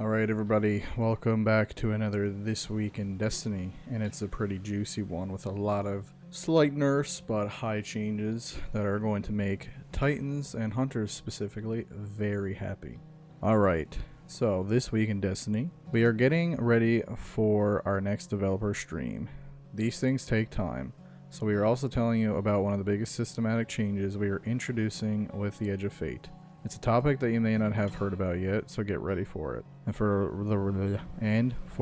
Alright everybody, welcome back to another This Week in Destiny, and it's a pretty juicy one with a lot of slight nerfs but high changes that are going to make Titans and Hunters specifically very happy. Alright, so this week in Destiny, we are getting ready for our next developer stream. These things take time, so we are also telling you about one of the biggest systematic changes we are introducing with the Edge of Fate. It's a topic that you may not have heard about yet, so get ready for it. And for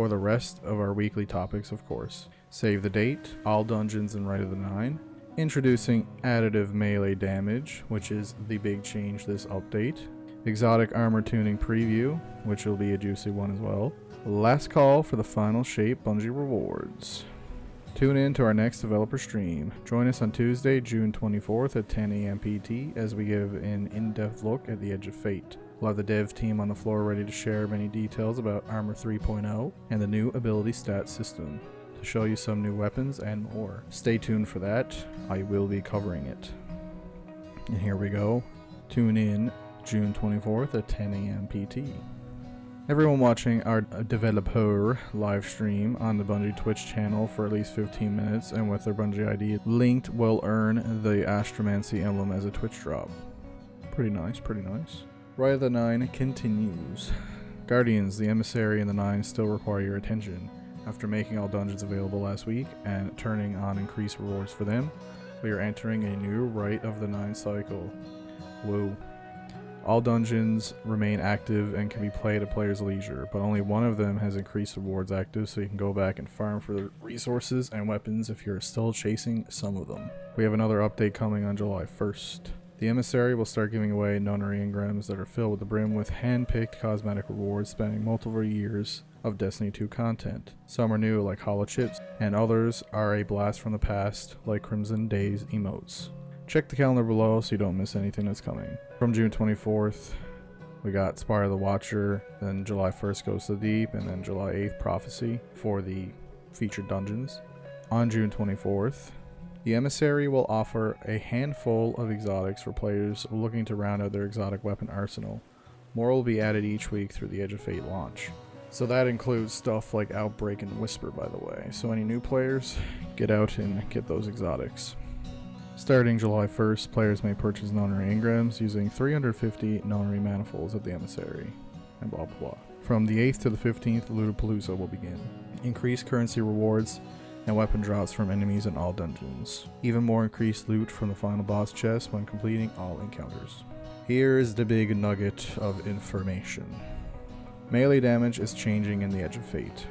the rest of our weekly topics, of course. Save the date, all dungeons in Rite of the Nine, introducing additive melee damage, which is the big change this update, exotic armor tuning preview, which will be a juicy one as well, last call for the final shape Bungie rewards. Tune in to our next developer stream. Join us on Tuesday, June 24th at 10 AM PT as we give an in-depth look at the Edge of Fate. We'll have the dev team on the floor ready to share many details about Armor 3.0 and the new ability stat system to show you some new weapons and more. Stay tuned for that. I will be covering it. And here we go. Tune in June 24th at 10 AM PT. Everyone watching our developer live stream on the Bungie Twitch channel for at least 15 minutes and with their Bungie ID linked will earn the Astromancy emblem as a Twitch drop. Pretty nice, pretty nice. Rite of the Nine continues. Guardians, the Emissary, and the Nine still require your attention. After making all dungeons available last week and turning on increased rewards for them, we are entering a new Rite of the Nine cycle. Whoa. All dungeons remain active and can be played at players' leisure, but only one of them has increased rewards active, so you can go back and farm for the resources and weapons if you're still chasing some of them. We have another update coming on July 1st. The Emissary will start giving away nunnery engrams that are filled with the brim with hand-picked cosmetic rewards spanning multiple years of Destiny 2 content. Some are new like hollow chips, and others are a blast from the past like Crimson Days emotes. Check the calendar below so you don't miss anything that's coming. From June 24th, we got Spire of the Watcher, then July 1st Goes to the Deep, and then July 8th Prophecy for the featured dungeons. On June 24th, the Emissary will offer a handful of exotics for players looking to round out their exotic weapon arsenal. More will be added each week through the Edge of Fate launch. So that includes stuff like Outbreak and Whisper, by the way. So any new players, get out and get those exotics. Starting July 1st, players may purchase nunnery engrams using 350 nunnery manifolds at the Emissary, and blah blah blah. From the 8th to the 15th, Lootapalooza will begin. Increased currency rewards and weapon drops from enemies in all dungeons. Even more increased loot from the final boss chest when completing all encounters. Here is the big nugget of information. Melee damage is changing in the Edge of Fate.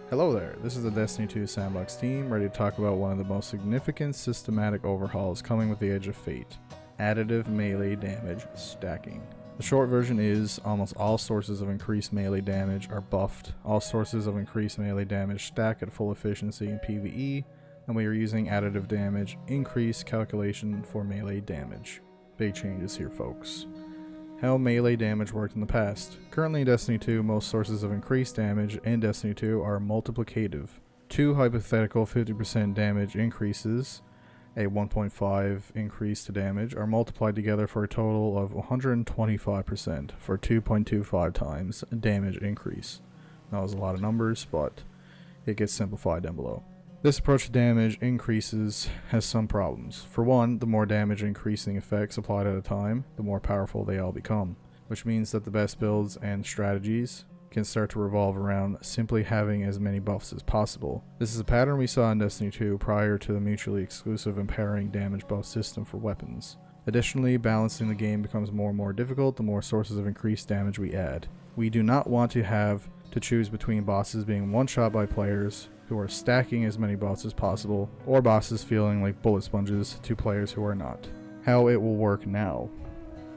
Hello there, this is the Destiny 2 Sandbox team, ready to talk about one of the most significant systematic overhauls coming with the Edge of Fate: additive melee damage stacking. The short version is, almost all sources of increased melee damage are buffed, all sources of increased melee damage stack at full efficiency in PvE, and we are using additive damage increase calculation for melee damage. Big changes here, folks. How melee damage worked in the past. Currently in Destiny 2, most sources of increased damage in Destiny 2 are multiplicative. Two hypothetical 50% damage increases, a 1.5 increase to damage, are multiplied together for a total of 125% for 2.25 times damage increase. That was a lot of numbers, but it gets simplified down below. This approach to damage increases has some problems. For one, the more damage increasing effects applied at a time, the more powerful they all become, which means that the best builds and strategies can start to revolve around simply having as many buffs as possible. This is a pattern we saw in Destiny 2 prior to the mutually exclusive and pairing damage buff system for weapons. Additionally, balancing the game becomes more and more difficult the more sources of increased damage we add. We do not want to have to choose between bosses being one-shot by players who are stacking as many buffs as possible, or bosses feeling like bullet sponges to players who are not. How it will work now.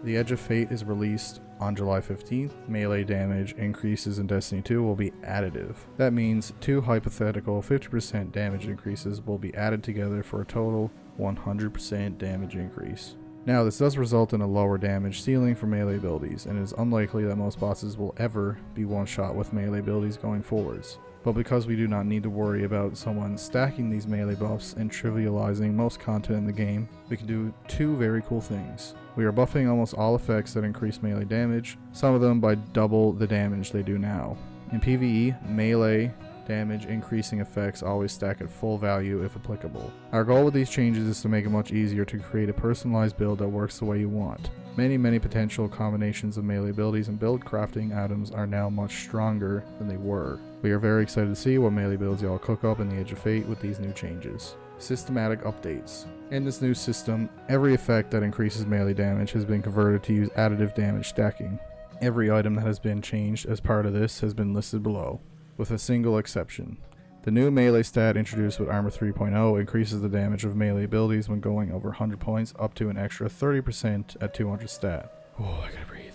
The Edge of Fate is released on July 15th. Melee damage increases in Destiny 2 will be additive. That means two hypothetical 50% damage increases will be added together for a total 100% damage increase. Now, this does result in a lower damage ceiling for melee abilities, and it is unlikely that most bosses will ever be one-shot with melee abilities going forwards. But because we do not need to worry about someone stacking these melee buffs and trivializing most content in the game, we can do two very cool things. We are buffing almost all effects that increase melee damage, some of them by double the damage they do now. In PvE, melee damage increasing effects always stack at full value if applicable. Our goal with these changes is to make it much easier to create a personalized build that works the way you want. Many potential combinations of melee abilities and build crafting items are now much stronger than they were. We are very excited to see what melee builds y'all cook up in the Edge of Fate with these new changes. Systematic updates. In this new system, every effect that increases melee damage has been converted to use additive damage stacking. Every item that has been changed as part of this has been listed below, with a single exception. The new melee stat introduced with Armor 3.0 increases the damage of melee abilities when going over 100 points up to an extra 30% at 200 stat. Oh, I gotta breathe.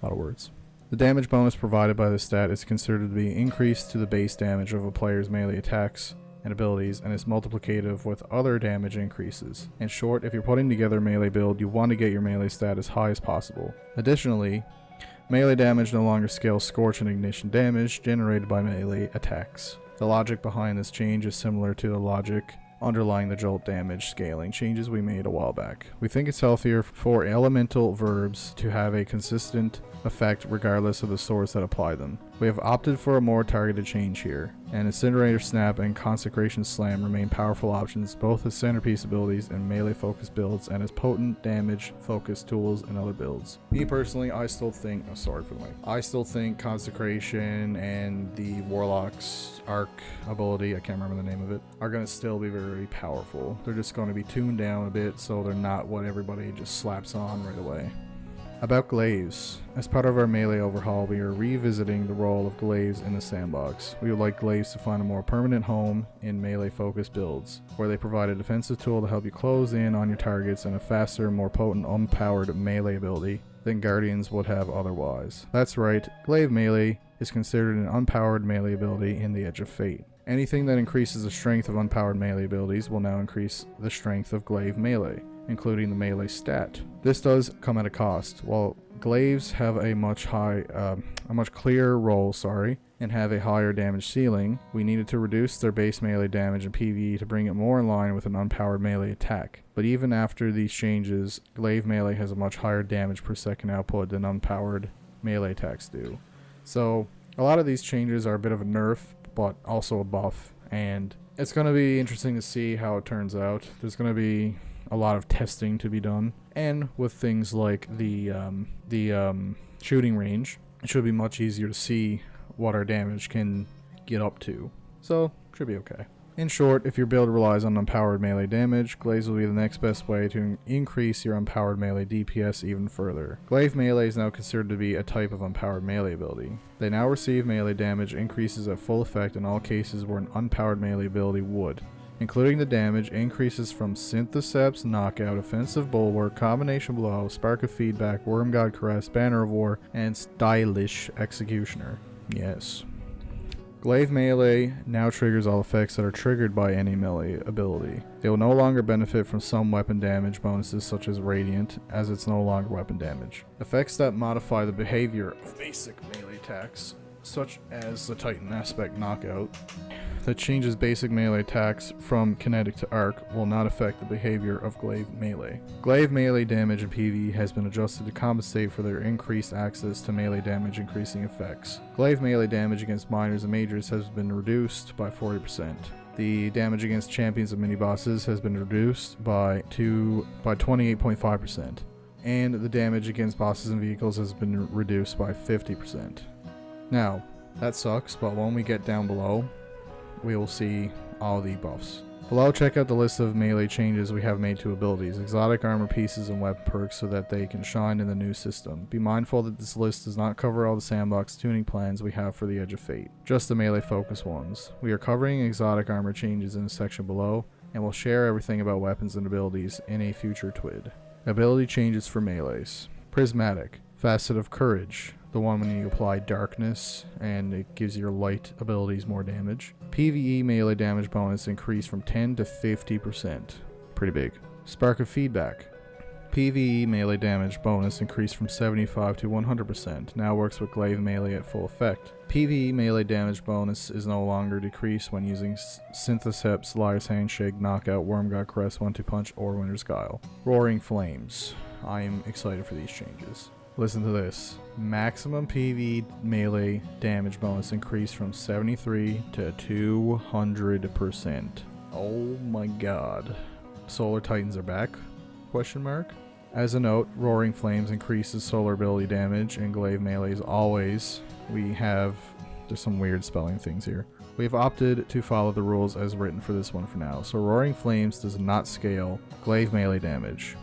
A lot of words. The damage bonus provided by this stat is considered to be increased to the base damage of a player's melee attacks and abilities, and is multiplicative with other damage increases. In short, if you're putting together a melee build, you want to get your melee stat as high as possible. Additionally, melee damage no longer scales scorch and ignition damage generated by melee attacks. The logic behind this change is similar to the logic underlying the jolt damage scaling changes we made a while back. We think it's healthier for elemental verbs to have a consistent effect regardless of the source that apply them. We have opted for a more targeted change here, and Incinerator Snap and Consecration Slam remain powerful options both as centerpiece abilities in melee focused builds and as potent damage focused tools in other builds. Me personally, I still think Consecration and the Warlock's Arc ability, I can't remember the name of it, are going to still be very powerful. They're just going to be tuned down a bit so they're not what everybody just slaps on right away. About glaives. As part of our melee overhaul, we are revisiting the role of glaives in the sandbox. We would like glaives to find a more permanent home in melee focused builds, where they provide a defensive tool to help you close in on your targets and a faster, more potent, unpowered melee ability than guardians would have otherwise. That's right, glaive melee is considered an unpowered melee ability in the Edge of Fate. Anything that increases the strength of unpowered melee abilities will now increase the strength of glaive melee, including the melee stat. This does come at a cost. While glaives have a much clearer role, and have a higher damage ceiling, we needed to reduce their base melee damage in PvE to bring it more in line with an unpowered melee attack. But even after these changes, glaive melee has a much higher damage per second output than unpowered melee attacks do. So a lot of these changes are a bit of a nerf, but also a buff, and it's going to be interesting to see how it turns out. There's going to be a lot of testing to be done, and with things like the shooting range, it should be much easier to see what our damage can get up to, so should be okay. In short, if your build relies on unpowered melee damage, glaives will be the next best way to increase your unpowered melee DPS even further. Glaive melee is now considered to be a type of unpowered melee ability. They now receive melee damage increases at full effect in all cases where an unpowered melee ability would, including the damage increases from Syntheseps, Knockout, Offensive Bulwark, Combination Blow, Spark of Feedback, Worm God Caress, Banner of War, and Stylish Executioner. Yes. Glaive melee now triggers all effects that are triggered by any melee ability. They will no longer benefit from some weapon damage bonuses such as Radiant, as it's no longer weapon damage. Effects that modify the behavior of basic melee attacks, such as the Titan Aspect Knockout, that changes basic melee attacks from kinetic to arc, will not affect the behavior of glaive melee. Glaive melee damage in PvE has been adjusted to compensate for their increased access to melee damage increasing effects. Glaive melee damage against minors and majors has been reduced by 40%. The damage against champions and mini-bosses has been reduced by 28.5%. And the damage against bosses and vehicles has been reduced by 50%. Now, that sucks, but when we get down below, we will see all the buffs. Below, check out the list of melee changes we have made to abilities, exotic armor pieces, and weapon perks so that they can shine in the new system. Be mindful that this list does not cover all the sandbox tuning plans we have for the Edge of Fate, just the melee focused ones. We are covering exotic armor changes in the section below, and we'll share everything about weapons and abilities in a future TWID. Ability changes for melees. Prismatic, Facet of Courage, the one when you apply darkness and it gives your light abilities more damage. PvE melee damage bonus increased from 10 to 50%. Pretty big. Spark of Feedback. PvE melee damage bonus increased from 75 to 100%. Now works with glaive melee at full effect. PvE melee damage bonus is no longer decreased when using Syntheseps, Liar's Handshake, Knockout, Wormgod Caress, 1-2 Punch, or Winter's Guile. Roaring Flames. I am excited for these changes. Listen to this. Maximum PvE melee damage bonus increased from 73 to 200%. Oh my god. Solar Titans are back? Question mark. As a note, Roaring Flames increases solar ability damage, and glaive melee is always. There's some weird spelling things here. We have opted to follow the rules as written for this one for now. So Roaring Flames does not scale glaive melee damage.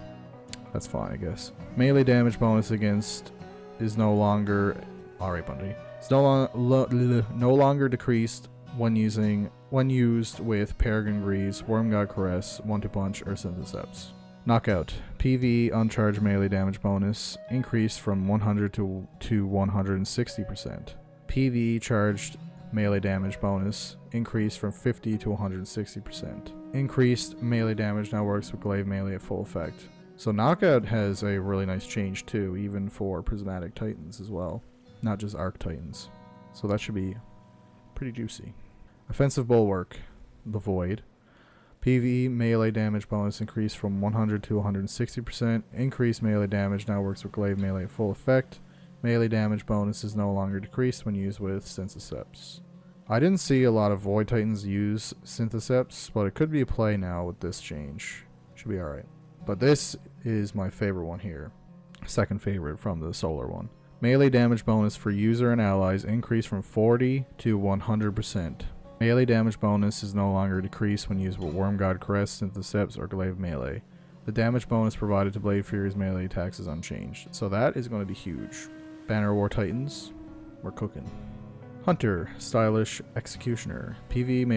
That's fine, I guess. Melee damage bonus against is no longer. Alright, Bungie. It's no longer decreased when used with Peregrine Greaves, Wormgod Caress, 1-2 Punch, or Syntheseps. Knockout. PvE uncharged melee damage bonus increased from 100 to 160%. PvE charged melee damage bonus increased from 50 to 160%. Increased melee damage now works with glaive melee at full effect. So Knockout has a really nice change too, even for Prismatic Titans as well, not just Arc Titans. So that should be pretty juicy. Offensive Bulwark, the Void. PvE melee damage bonus increased from 100 to 160%. Increased melee damage now works with glaive melee at full effect. Melee damage bonus is no longer decreased when used with Syntheseps. I didn't see a lot of Void Titans use Syntheseps, but it could be a play now with this change. Should be alright. But this is my favorite one here. Second favorite from the solar one. Melee damage bonus for user and allies increased from 40 to 100%. Melee damage bonus is no longer decreased when used with Wormgod Caress, Syntheseps, or glaive melee. The damage bonus provided to Blade Fury's melee attacks is unchanged. So that is going to be huge. Banner War Titans, we're cooking. Hunter, Stylish Executioner. PvE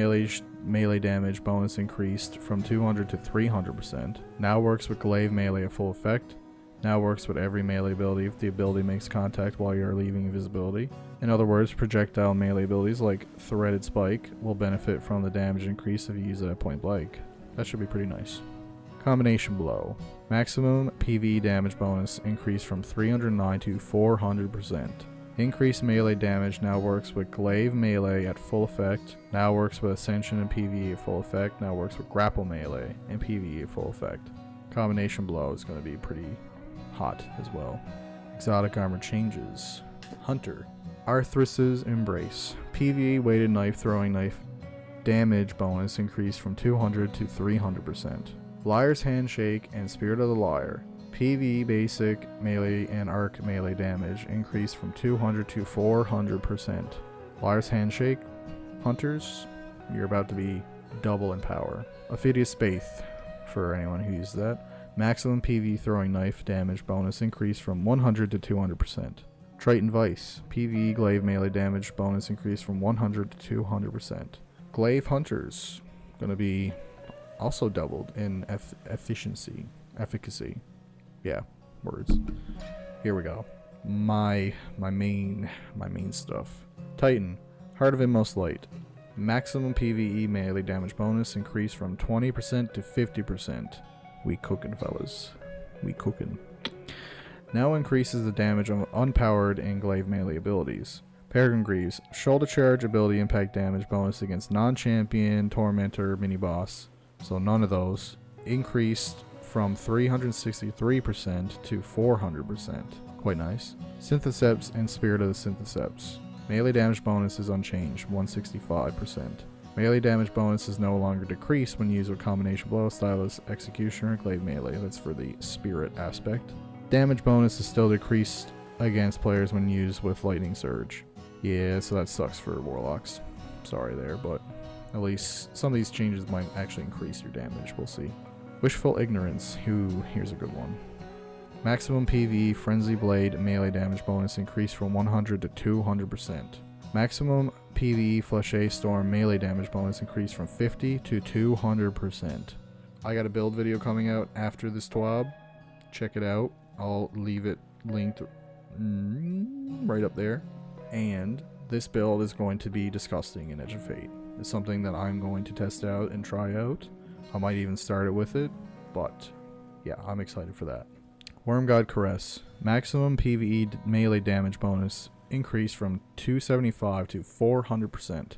melee damage bonus increased from 200 to 300%. Now works with glaive melee at full effect. Now works with every melee ability if the ability makes contact while you are leaving invisibility. In other words, projectile melee abilities like Threaded Spike will benefit from the damage increase if you use it at point blank. That should be pretty nice. Combination Blow. Maximum PvE damage bonus increased from 309 to 400%. Increased melee damage now works with glaive melee at full effect. Now works with Ascension and PvE at full effect. Now works with grapple melee and PvE at full effect. Combination Blow is going to be pretty hot as well. Exotic armor changes. Hunter. Arthrus's Embrace. PvE weighted knife throwing knife damage bonus increased from 200 to 300%. Liar's Handshake and Spirit of the Liar. PvE basic melee and arc melee damage increased from 200 to 400%. Liar's Handshake. Hunters, you're about to be double in power. Ophidius Spaith, for anyone who uses that. Maximum PvE throwing knife damage bonus increased from 100 to 200%. Triton Vice. PvE glaive melee damage bonus increased from 100 to 200%. Glaive Hunters, gonna be also doubled in efficacy. Yeah, words. Here we go. My main stuff. Titan, Heart of Inmost Light. Maximum PvE melee damage bonus increased from 20% to 50%. We cookin', fellas. We cookin'. Now increases the damage of unpowered and glaive melee abilities. Peregrine Greaves, shoulder charge ability impact damage bonus against non-champion, tormentor, mini-boss. So none of those. Increased from 363% to 400%. Quite nice. Syntheseps and Spirit of the Syntheseps. Melee damage bonus is unchanged, 165%. Melee damage bonus is no longer decreased when used with Combination Blow, Stylus, Executioner, and glaive melee. That's for the spirit aspect. Damage bonus is still decreased against players when used with Lightning Surge. Yeah, so that sucks for Warlocks. Sorry there, but at least some of these changes might actually increase your damage. We'll see. Wishful Ignorance. Here's a good one. Maximum PvE Frenzy Blade melee damage bonus increased from 100 to 200%. Maximum PvE Flèche Storm melee damage bonus increased from 50 to 200%. I got a build video coming out after this TWAB. Check it out. I'll leave it linked right up there. And this build is going to be disgusting in Edge of Fate. It's something that I'm going to test out and try out. I might even start it with it, but yeah, I'm excited for that. Worm God Caress. Maximum PvE melee damage bonus increased from 275 to 400%.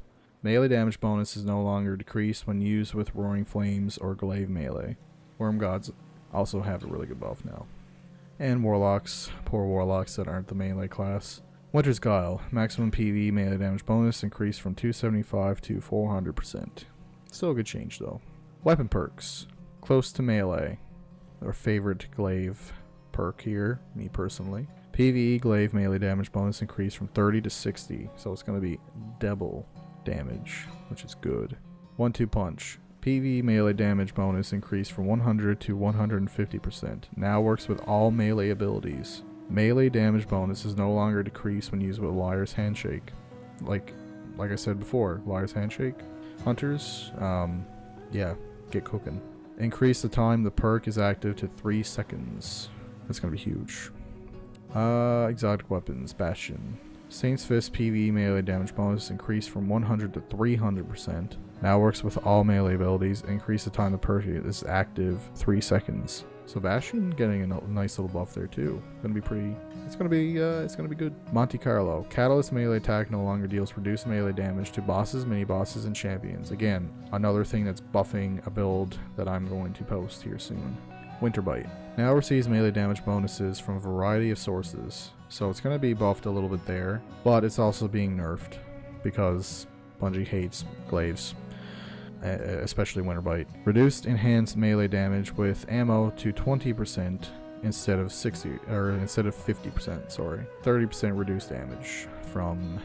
Melee damage bonus is no longer decreased when used with Roaring Flames or Glaive melee. Worm Gods also have a really good buff now. And Warlocks. Poor Warlocks that aren't the melee class. Winter's Guile. Maximum PvE melee damage bonus increased from 275 to 400%. Still a good change though. Weapon perks. Close to melee. Our favorite Glaive perk here, me personally. PvE Glaive melee damage bonus increased from 30 to 60, so it's going to be double damage, which is good. 1-2 Punch. PvE melee damage bonus increased from 100 to 150%. Now works with all melee abilities. Melee damage bonus is no longer decreased when used with Liar's Handshake. Like I said before, Liar's Handshake. Hunters, yeah, get cooking. Increase the time the perk is active to 3 seconds. That's gonna be huge. Exotic weapons, Bastion. Saint's Fist PvE melee damage bonus increased from 100 to 300%. Now works with all melee abilities. Increase the time the perk is active 3 seconds. So Bastion getting a nice little buff there too. Gonna be pretty. It's gonna be good. Monte Carlo. Catalyst melee attack no longer deals reduced melee damage to bosses, mini bosses, and champions. Again, another thing that's buffing a build that I'm going to post here soon. Winter Bite. Now receives melee damage bonuses from a variety of sources. So it's going to be buffed a little bit there, but it's also being nerfed because Bungie hates glaives, especially Winter Bite. Reduced enhanced melee damage with ammo to 20% instead of 50%, sorry. 30% reduced damage from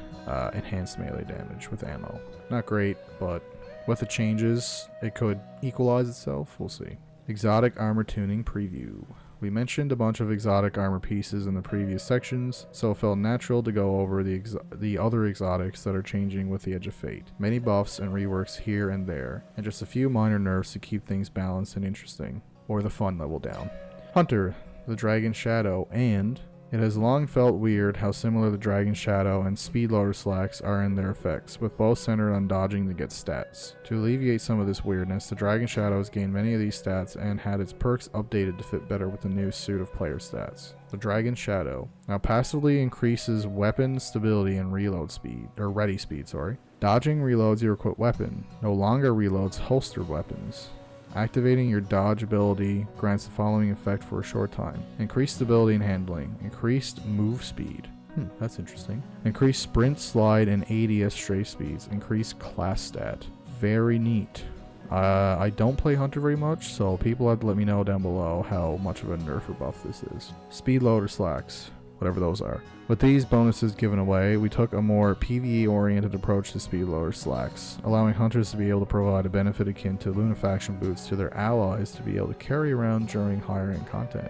enhanced melee damage with ammo. Not great, but with the changes, it could equalize itself. We'll see. Exotic armor tuning preview. We mentioned a bunch of exotic armor pieces in the previous sections, so it felt natural to go over the other exotics that are changing with the Edge of Fate. Many buffs and reworks here and there, and just a few minor nerfs to keep things balanced and interesting, or the fun level down. Hunter, the Dragon Shadow, and it has long felt weird how similar the Dragon Shadow and Speed Loader Slacks are in their effects, with both centered on dodging to get stats. To alleviate some of this weirdness, the Dragon Shadow has gained many of these stats and had its perks updated to fit better with the new suit of player stats. The Dragon Shadow now passively increases weapon stability and ready speed. Dodging reloads your equipped weapon, no longer reloads holstered weapons. Activating your dodge ability grants the following effect for a short time. Increased stability and handling. Increased move speed. That's interesting. Increased sprint, slide, and ADS strafe speeds. Increased class stat. Very neat. I don't play Hunter very much, so people have to let me know down below how much of a nerf or buff this is. Speed Loader Slacks. Whatever those are. With these bonuses given away, we took a more PvE-oriented approach to Speed Loader Slacks, allowing hunters to be able to provide a benefit akin to Lunafaction boots to their allies to be able to carry around during higher-end content.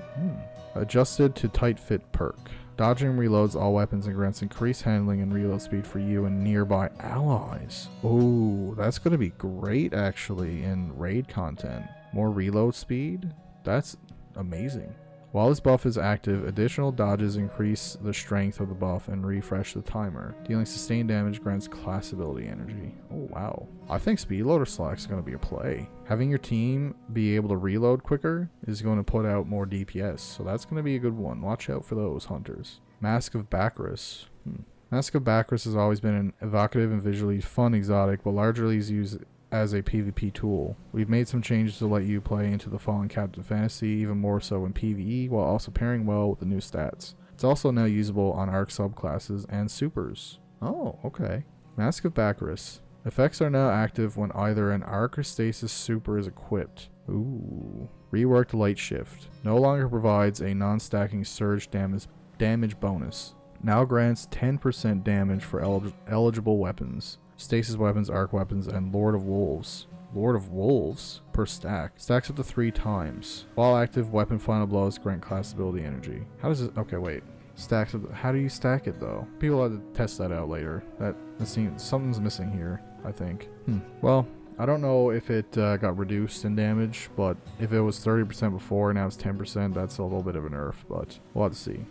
Adjusted to Tight Fit perk. Dodging reloads all weapons and grants increased handling and reload speed for you and nearby allies. Ooh, that's going to be great actually in raid content. More reload speed? That's amazing. While this buff is active, additional dodges increase the strength of the buff and refresh the timer. Dealing sustained damage grants class ability energy. Oh wow. I think Speed Loader Slacks is going to be a play. Having your team be able to reload quicker is going to put out more DPS, so that's going to be a good one. Watch out for those hunters. Mask of Bacchus. Mask of Bacchus has always been an evocative and visually fun exotic, but largely is used as a PvP tool. We've made some changes to let you play into the Fallen Captain Fantasy, even more so in PvE, while also pairing well with the new stats. It's also now usable on Arc subclasses and supers. Oh, okay. Mask of Bacchus. Effects are now active when either an Arc or Stasis super is equipped. Ooh. Reworked Light Shift. No longer provides a non-stacking surge damage bonus. Now grants 10% damage for eligible weapons. Stasis weapons, arc weapons, and Lord of Wolves. Lord of Wolves per stack. Stacks up to 3 times. While active, weapon final blows grant class ability energy. How does it... Okay, wait. Stacks up... How do you stack it, though? People have to test that out later. That seems... Something's missing here, I think. Well, I don't know if it got reduced in damage, but if it was 30% before and now it's 10%, that's a little bit of a nerf, but we'll have to see.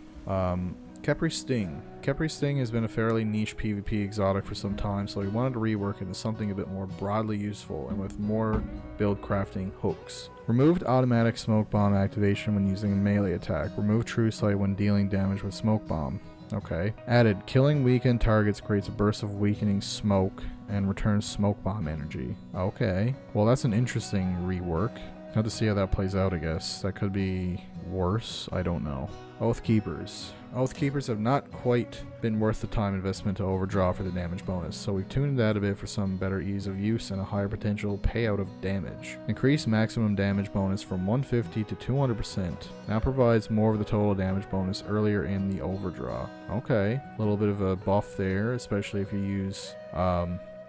Khepri Sting. Khepri Sting has been a fairly niche PvP exotic for some time, so we wanted to rework it into something a bit more broadly useful and with more build crafting hooks. Removed automatic smoke bomb activation when using a melee attack. Removed true sight when dealing damage with smoke bomb. Okay. Added, killing weakened targets creates a burst of weakening smoke and returns smoke bomb energy. Okay. Well, that's an interesting rework. Have to see how that plays out, I guess. That could be worse. I don't know. Oath Keepers. Oath Keepers have not quite been worth the time investment to overdraw for the damage bonus, so we've tuned that a bit for some better ease of use and a higher potential payout of damage. Increased maximum damage bonus from 150 to 200%. Now provides more of the total damage bonus earlier in the overdraw. Okay, a little bit of a buff there, especially if you use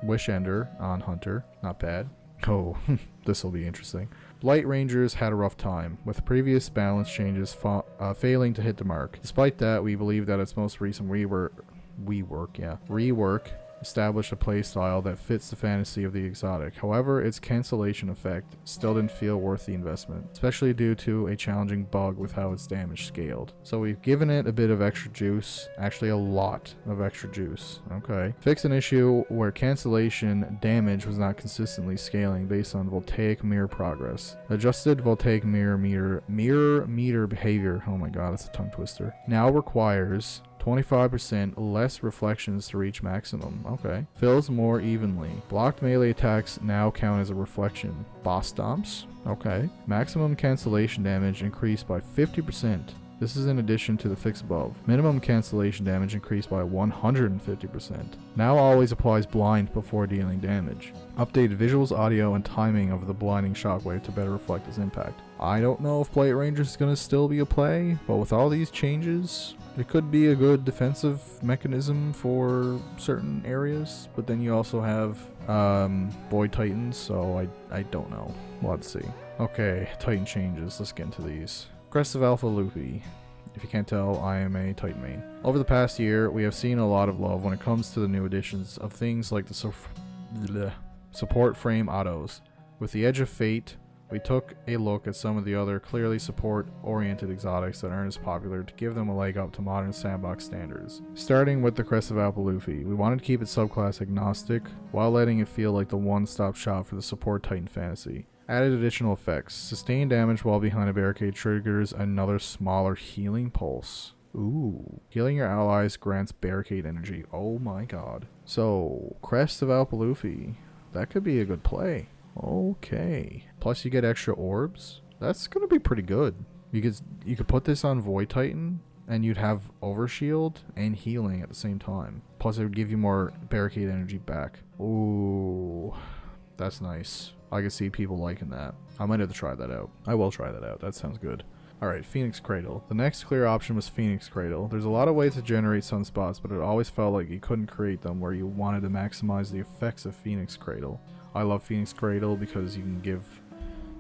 Wish Ender on Hunter. Not bad. Oh, this will be interesting. Blight Rangers had a rough time, with previous balance changes failing to hit the mark. Despite that, we believe that its most recent rework established a playstyle that fits the fantasy of the exotic. However, its cancellation effect still didn't feel worth the investment, especially due to a challenging bug with how its damage scaled. So we've given it a bit of extra juice, actually a lot of extra juice. Okay. Fixed an issue where cancellation damage was not consistently scaling based on voltaic mirror progress. Adjusted voltaic mirror meter behavior, oh my god, that's a tongue twister, now requires 25% less reflections to reach maximum. Okay. Fills more evenly. Blocked melee attacks now count as a reflection. Boss stomps. Okay. Maximum cancellation damage increased by 50%. This is in addition to the fix above. Minimum cancellation damage increased by 150%. Now always applies blind before dealing damage. Updated visuals, audio, and timing of the blinding shockwave to better reflect its impact. I don't know if Blight Rangers is going to still be a play, but with all these changes, it could be a good defensive mechanism for certain areas, but then you also have Void Titans, so I don't know. We'll have to see. Okay, Titan changes. Let's get into these. Crest of Alpha Luffy. If you can't tell, I am a Titan main. Over the past year, we have seen a lot of love when it comes to the new additions of things like the support frame autos. With the Edge of Fate, we took a look at some of the other clearly support-oriented exotics that aren't as popular to give them a leg up to modern sandbox standards. Starting with the Crest of Alpha Luffy, we wanted to keep it subclass agnostic while letting it feel like the one-stop shop for the support Titan fantasy. Added additional effects. Sustained damage while behind a barricade triggers another smaller healing pulse. Ooh. Healing your allies grants barricade energy. Oh my god. So, Crest of Alpha Luffy. That could be a good play. Okay. Plus you get extra orbs. That's gonna be pretty good. You could put this on Void Titan and you'd have overshield and healing at the same time. Plus it would give you more barricade energy back. Ooh. That's nice. I can see people liking that. I might have to try that out. I will try that out. That sounds good. Alright, Phoenix Cradle. The next clear option was Phoenix Cradle. There's a lot of ways to generate sunspots, but it always felt like you couldn't create them where you wanted to maximize the effects of Phoenix Cradle. I love Phoenix Cradle because you can give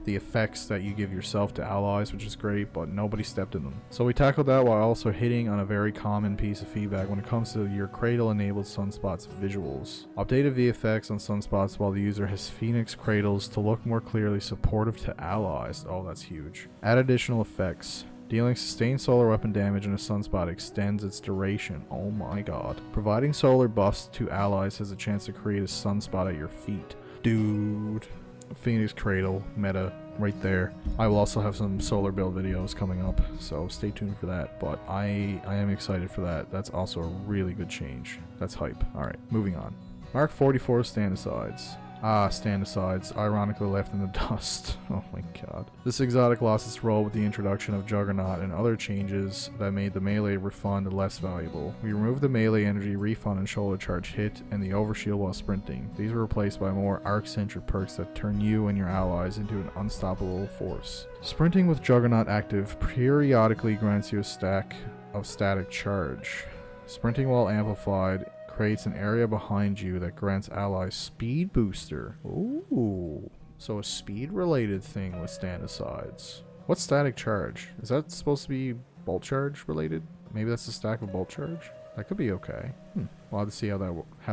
the effects that you give yourself to allies, which is great, but nobody stepped in them. So we tackled that while also hitting on a very common piece of feedback when it comes to your Cradle-enabled sunspots visuals. Updated VFX on sunspots while the user has Phoenix Cradles to look more clearly supportive to allies. Oh, that's huge. Add additional effects. Dealing sustained solar weapon damage in a sunspot extends its duration. Oh my god. Providing solar buffs to allies has a chance to create a sunspot at your feet. Dude. Phoenix Cradle meta right there. I will also have some solar build videos coming up, so stay tuned for that, but I am excited for that. That's also a really good change. That's hype. Alright, moving on. Mark 44 stand-asides. Stand-asides, ironically left in the dust. Oh my god. This exotic lost its role with the introduction of Juggernaut and other changes that made the melee refund less valuable. We removed the melee energy refund and shoulder charge hit and the overshield while sprinting. These were replaced by more arc-centric perks that turn you and your allies into an unstoppable force. Sprinting with Juggernaut active periodically grants you a stack of static charge. Sprinting while amplified creates an area behind you that grants allies speed booster. Ooh. So a speed related thing with stand-asides. What's static charge? Is that supposed to be bolt charge related? Maybe that's a stack of bolt charge? That could be okay. We'll have to see how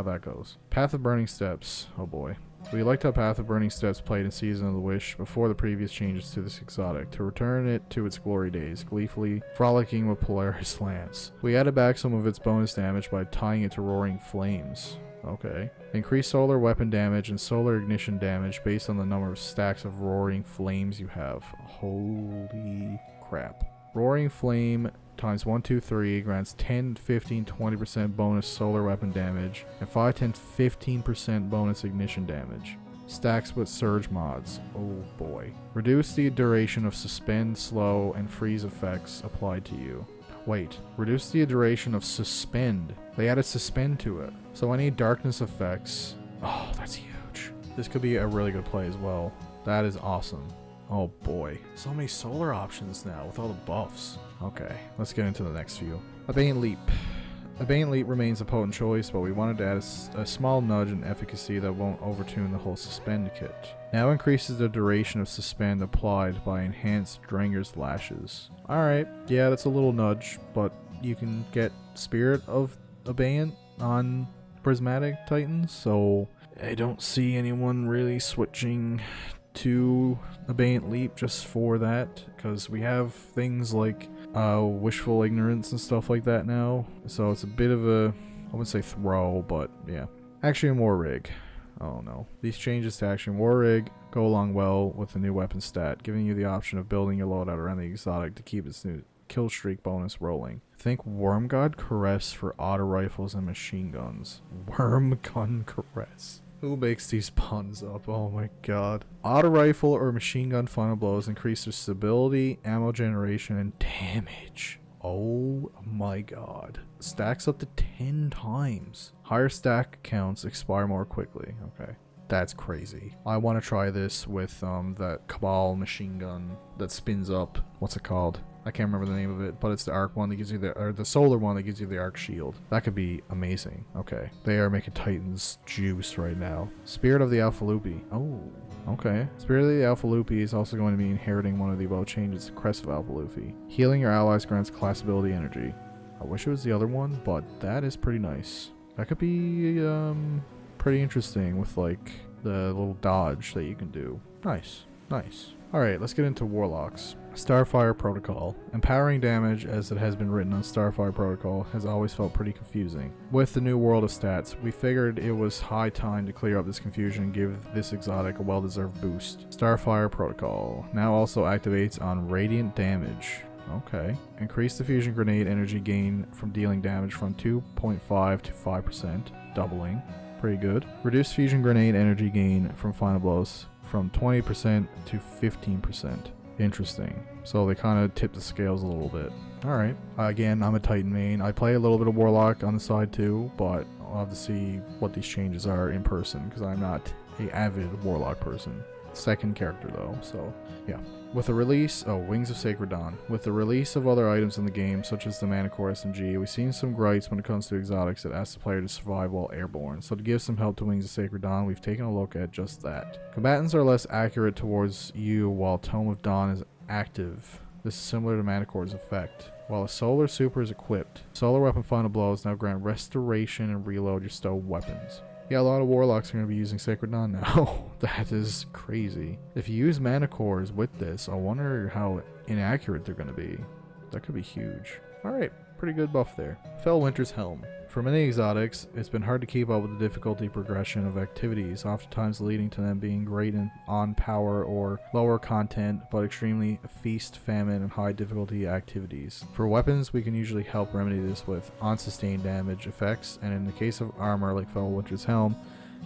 that goes. Path of Burning Steps. Oh boy. We elect a Path of Burning Steps played in Season of the Wish before the previous changes to this exotic to return it to its glory days, gleefully frolicking with Polaris Lance. We added back some of its bonus damage by tying it to Roaring Flames. Okay. Increase solar weapon damage and solar ignition damage based on the number of stacks of Roaring Flames you have. Holy crap. Roaring Flame times 1, 2, 3 grants 10, 15, 20% bonus solar weapon damage and 5, 10, 15% bonus ignition damage. Stacks with surge mods. Oh boy. Reduce the duration of suspend, slow, and freeze effects applied to you. Wait, reduce the duration of suspend. They added suspend to it. So any darkness effects. Oh, that's huge. This could be a really good play as well. That is awesome. Oh boy. So many solar options now with all the buffs. Okay, let's get into the next few. Abeyant Leap. Abeyant Leap remains a potent choice, but we wanted to add a small nudge in efficacy that won't overtune the whole suspend kit. Now increases the duration of suspend applied by enhanced Dranger's Lashes. Alright, yeah, that's a little nudge, but you can get Spirit of Abeyant on Prismatic Titans, so I don't see anyone really switching to Abeyant Leap just for that, because we have things like Wishful Ignorance and stuff like that now, so it's a bit of a, I wouldn't say throw, but yeah. Action War Rig. Oh no. These changes to Action War Rig go along well with the new weapon stat, giving you the option of building your loadout around the exotic to keep its new kill streak bonus rolling. Think Worm God Caress for auto rifles and machine guns. Worm Gun Caress. Who makes these puns up? Oh my god. Auto rifle or machine gun final blows increase their stability, ammo generation, and damage. Oh my god. Stacks up to 10 times. Higher stack counts expire more quickly. Okay. That's crazy. I want to try this with that Cabal machine gun that spins up. What's it called? I can't remember the name of it, but it's the arc one that gives you the solar one that gives you the arc shield. That could be amazing. Okay. They are making Titans juice right now. Spirit of the Alpha Loopy. Oh, okay. Spirit of the Alpha Loopy is also going to be inheriting one of the above changes to Crest of Alpha Loopy. Healing your allies grants class ability energy. I wish it was the other one, but that is pretty nice. That could be pretty interesting with like the little dodge that you can do. Nice. Nice. Alright, let's get into Warlocks. Starfire Protocol. Empowering damage, as it has been written on Starfire Protocol, has always felt pretty confusing. With the new world of stats, we figured it was high time to clear up this confusion and give this exotic a well-deserved boost. Starfire Protocol now also activates on radiant damage. Okay. Increase the fusion grenade energy gain from dealing damage from 2.5 to 5%, doubling. Pretty good. Reduce fusion grenade energy gain from final blows from 20% to 15%. Interesting. So they kind of tip the scales a little bit. Alright. Again, I'm a Titan main. I play a little bit of Warlock on the side too, but I'll have to see what these changes are in person, because I'm not an avid Warlock person. Second character though, so yeah. With the release, Wings of Sacred Dawn. With the release of other items in the game, such as the Manicore SMG, we've seen some gripes when it comes to exotics that ask the player to survive while airborne. So to give some help to Wings of Sacred Dawn, we've taken a look at just that. Combatants are less accurate towards you while Tome of Dawn is active. This is similar to Manicore's effect. While a Solar Super is equipped, Solar Weapon Final Blows now grant restoration and reload your stowed weapons. Yeah, a lot of Warlocks are going to be using Sacred Dawn now. That is crazy. If you use mana cores with this, I wonder how inaccurate they're going to be. That could be huge. Alright, pretty good buff there. Fellwinter's Helm. For many exotics, it's been hard to keep up with the difficulty progression of activities, oftentimes leading to them being great on power or lower content, but extremely feast, famine, and high difficulty activities. For weapons, we can usually help remedy this with on-sustained damage effects, and in the case of armor like Fellwinter's Helm,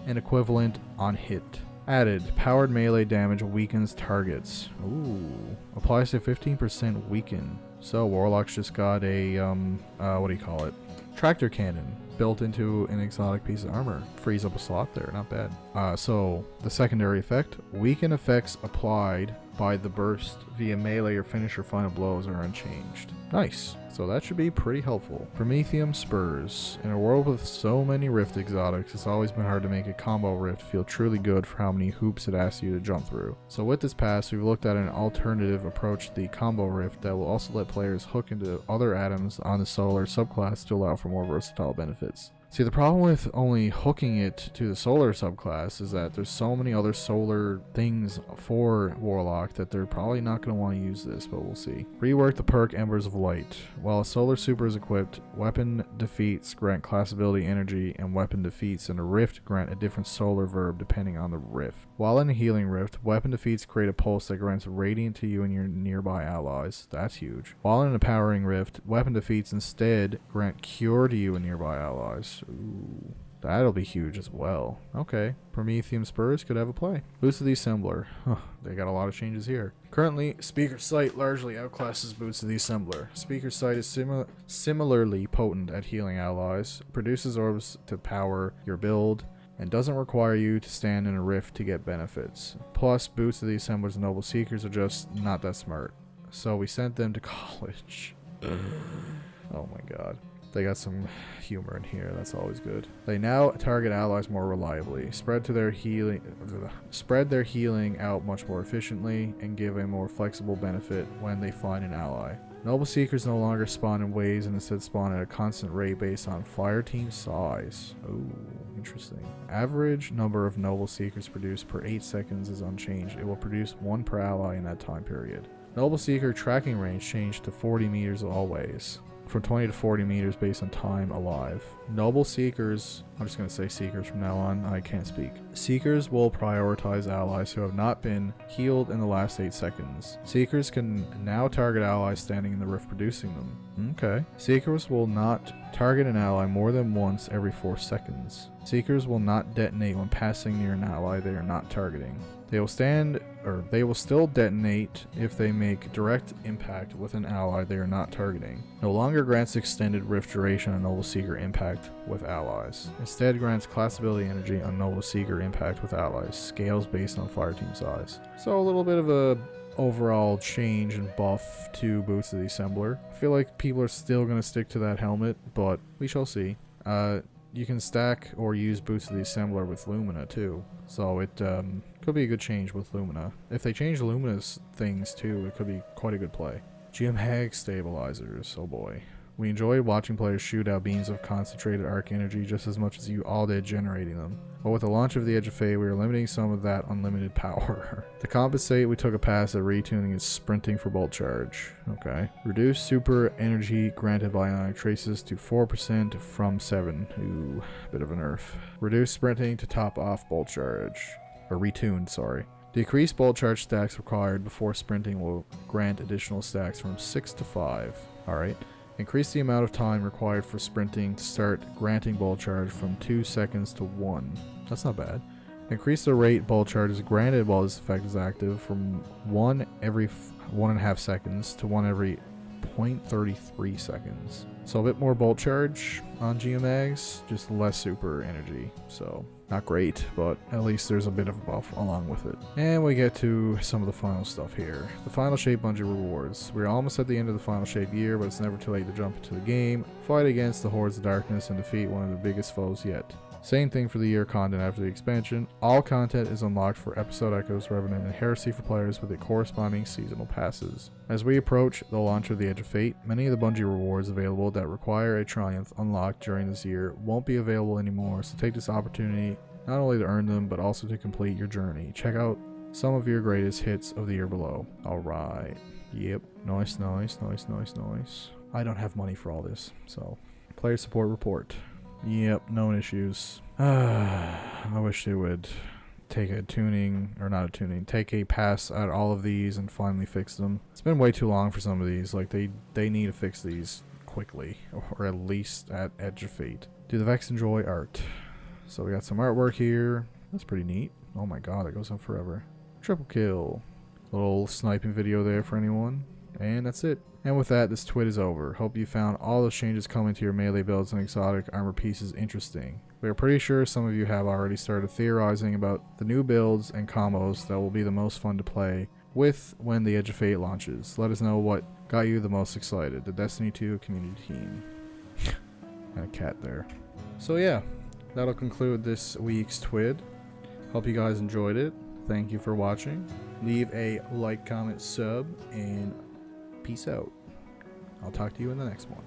an equivalent on hit. Added, powered melee damage weakens targets. Ooh. Applies to 15% weaken. So Warlocks just got a, what do you call it? Tractor cannon built into an exotic piece of armor. Frees up a slot there, not bad. So the secondary effect, weaken effects applied by the burst via melee or finisher final blows are unchanged. Nice. So that should be pretty helpful. Prometheum Spurs. In a world with so many Rift exotics, it's always been hard to make a combo Rift feel truly good for how many hoops it asks you to jump through. So with this pass, we've looked at an alternative approach to the combo Rift that will also let players hook into other atoms on the Solar subclass to allow for more versatile benefits. See, the problem with only hooking it to the solar subclass is that there's so many other solar things for Warlock that they're probably not going to want to use this, but we'll see. Rework the perk Embers of Light. While a solar super is equipped, weapon defeats grant class ability energy, and weapon defeats in a rift grant a different solar verb depending on the rift. While in a healing rift, weapon defeats create a pulse that grants radiant to you and your nearby allies. That's huge. While in a powering rift, weapon defeats instead grant cure to you and nearby allies. Ooh, that'll be huge as well. Okay, Prometheum Spurs could have a play. Boots of the Assembler. Huh, they got a lot of changes here. Currently, Speaker Sight largely outclasses Boots of the Assembler. Speaker Sight is similarly potent at healing allies, produces orbs to power your build, and doesn't require you to stand in a rift to get benefits. Plus, Boots of the Assemblers and Noble Seekers are just not that smart. So we sent them to college. Oh my god. They got some humor in here. That's always good. They now target allies more reliably, spread their healing out much more efficiently, and give a more flexible benefit when they find an ally. Noble Seekers no longer spawn in waves and instead spawn at a constant rate based on flyer team size. Ooh, interesting. Average number of Noble Seekers produced per 8 seconds is unchanged. It will produce 1 per ally in that time period. Noble Seeker tracking range changed to 40 meters always, from 20 to 40 meters based on time alive. Noble Seekers, I'm just going to say Seekers from now on, I can't speak. Seekers will prioritize allies who have not been healed in the last 8 seconds. Seekers can now target allies standing in the rift producing them. Okay. Seekers will not target an ally more than once every 4 seconds. Seekers will not detonate when passing near an ally they are not targeting. They will still detonate if they make direct impact with an ally they are not targeting. No longer grants extended rift duration on Noble Seeker impact with allies. Instead grants class ability energy on Noble Seeker impact with allies. Scales based on fire team size. So a little bit of a overall change and buff to Boots of the Assembler. I feel like people are still going to stick to that helmet, but we shall see. You can stack or use Boots of the Assembler with Lumina too, so it could be a good change with Lumina. If they change Lumina's things too, it could be quite a good play. Geomag Stabilizers, oh boy. We enjoyed watching players shoot out beams of concentrated arc energy just as much as you all did generating them. But with the launch of the Edge of Fate, we are limiting some of that unlimited power. To compensate, we took a pass at retuning its sprinting for bolt charge. Okay. Reduce super energy granted by ionic traces to 4% from 7. Ooh, bit of a nerf. Reduce sprinting to top off bolt charge. Or retuned, sorry. Decrease bolt charge stacks required before sprinting will grant additional stacks from 6 to 5. Alright. Increase the amount of time required for sprinting to start granting bolt charge from 2 seconds to 1. That's not bad. Increase the rate bolt charge is granted while this effect is active from 1 every 1.5 seconds to 1 every 0.33 seconds. So a bit more bolt charge on Geomags, just less super energy. So not great, but at least there's a bit of a buff along with it. And we get to some of the final stuff here. The Final Shape Bungie rewards. We're almost at the end of the Final Shape year, but it's never too late to jump into the game, fight against the Hordes of Darkness, and defeat one of the biggest foes yet. Same thing for the year content after the expansion. All content is unlocked for Episode Echoes, Revenant, and Heresy for players with the corresponding seasonal passes. As we approach the launch of the Edge of Fate, many of the Bungie rewards available that require a Triumph unlocked during this year won't be available anymore, so take this opportunity not only to earn them, but also to complete your journey. Check out some of your greatest hits of the year below. Alright. Yep. Nice. I don't have money for all this, so. Player support report. Yep, known issues. I wish they would take a take a pass at all of these and finally fix them. It's been way too long for some of these. Like, they need to fix these quickly, or at least at Edge of Fate. Do the Vex enjoy art? So we got some artwork here. That's pretty neat. Oh my god, that goes on forever. Triple kill. Little sniping video there for anyone. And that's it. And with that, this TWID is over. Hope you found all those changes coming to your melee builds and exotic armor pieces interesting. We are pretty sure some of you have already started theorizing about the new builds and combos that will be the most fun to play with when the Edge of Fate launches. Let us know what got you the most excited. The Destiny 2 community team. And a cat there. So yeah, that'll conclude this week's TWID. Hope you guys enjoyed it. Thank you for watching. Leave a like, comment, sub, and peace out. I'll talk to you in the next one.